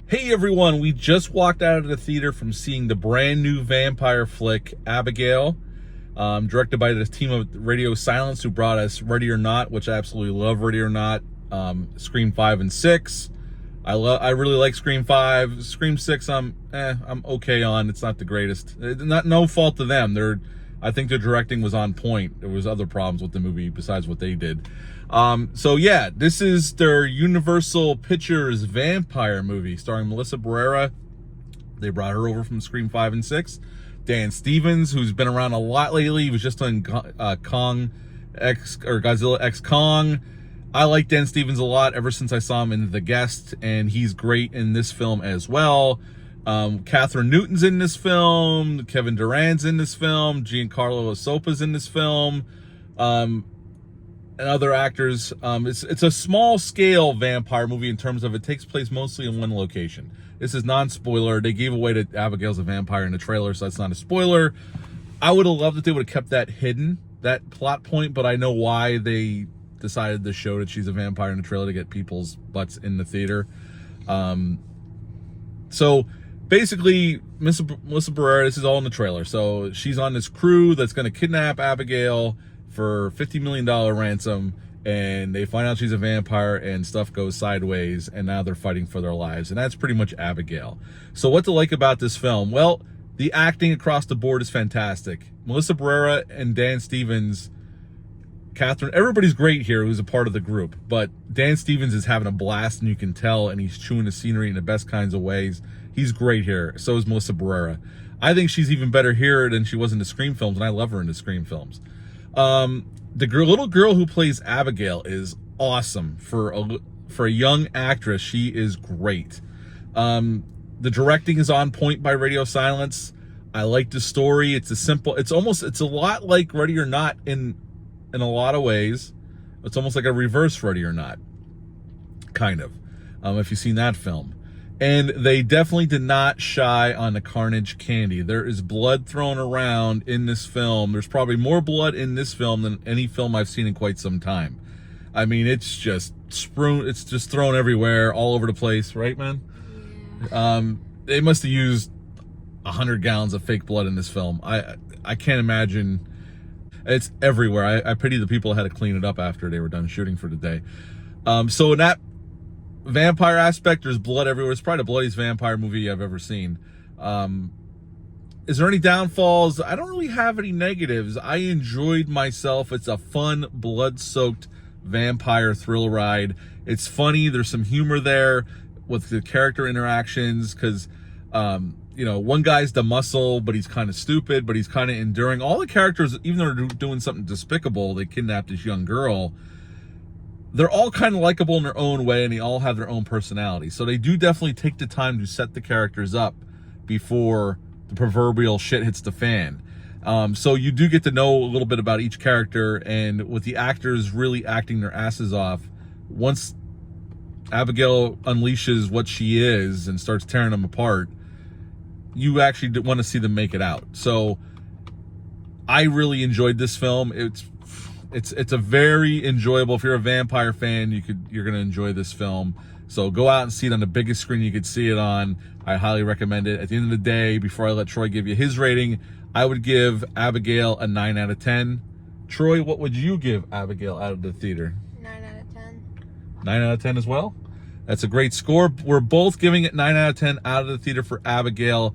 Hey everyone, we just walked out of the theater from seeing the brand new vampire flick, Abigail, directed by the team of Radio Silence, who brought us Ready or Not, which I absolutely love. Ready or Not, Scream 5 and 6. I really like Scream 5. Scream 6, I'm okay on. It's not the greatest. No fault to them. I think their directing was on point. There was other problems with the movie besides what they did. So yeah, this is their Universal Pictures vampire movie starring Melissa Barrera. They brought her over from Scream 5 and 6. Dan Stevens, who's been around a lot lately. He was just on Godzilla X Kong. I like Dan Stevens a lot ever since I saw him in The Guest, and he's great in this film as well. Catherine Newton's in this film. Kevin Durant's in this film. Giancarlo Sopa's in this film. And other actors. It's a small scale vampire movie in terms of it takes place mostly in one location. This is non-spoiler. They gave away that Abigail's a vampire in the trailer, so that's not a spoiler. I would have loved if they would have kept that hidden, that plot point, but I know why they decided to show that she's a vampire in the trailer to get people's butts in the theater. So basically, Melissa Barrera, this is all in the trailer. So she's on this crew that's going to kidnap Abigail for $50 million ransom, and they find out she's a vampire and stuff goes sideways, and now they're fighting for their lives. And that's pretty much Abigail. So what to like about this film? Well, the acting across the board is fantastic. Melissa Barrera and Dan Stevens, Catherine, everybody's great here who's a part of the group, but Dan Stevens is having a blast, and you can tell, and he's chewing the scenery in the best kinds of ways. He's great here. So is Melissa Barrera. I think she's even better here than she was in the Scream films, and I love her in the Scream films. The little girl who plays Abigail is awesome for a young actress. She is great. The directing is on point by Radio Silence. I like the story. It's a lot like Ready or Not in a lot of ways. It's almost like a reverse Ready or Not, kind of, if you've seen that film. And they definitely did not shy on the carnage candy. There is blood thrown around in this film. There's probably more blood in this film than any film I've seen in quite some time. I mean, it's just thrown everywhere, all over the place, right, man? Yeah. They must have used 100 gallons of fake blood in this film. I can't imagine. It's everywhere. I pity the people who had to clean it up after they were done shooting for the day. So in that vampire aspect, there's blood everywhere. It's probably the bloodiest vampire movie I've ever seen. Is there any downfalls? I don't really have any negatives. I enjoyed myself. It's a fun, blood-soaked vampire thrill ride. It's funny. There's some humor there with the character interactions because, one guy's the muscle, but he's kind of stupid, but he's kind of enduring. All the characters, even though they're doing something despicable, they kidnapped this young girl, they're all kind of likable in their own way, and they all have their own personality. So they do definitely take the time to set the characters up before the proverbial shit hits the fan. So you do get to know a little bit about each character, and with the actors really acting their asses off, once Abigail unleashes what she is and starts tearing them apart, you actually want to see them make it out. So I really enjoyed this film. It's a very enjoyable. If you're a vampire fan, you're gonna enjoy this film. So go out and see it on the biggest screen you could see it on. I highly recommend it. At the end of the day, before I let Troy give you his rating, I would give Abigail a 9 out of 10. Troy, what would you give Abigail out of the theater? 9 out of 10. 9 out of 10 as well? That's a great score. We're both giving it 9 out of 10 out of the theater for Abigail.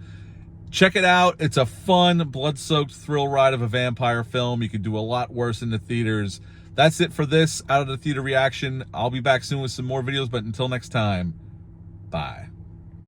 Check it out. It's a fun, blood-soaked thrill ride of a vampire film. You could do a lot worse in the theaters. That's it for this Out of the Theater reaction. I'll be back soon with some more videos, but until next time, bye.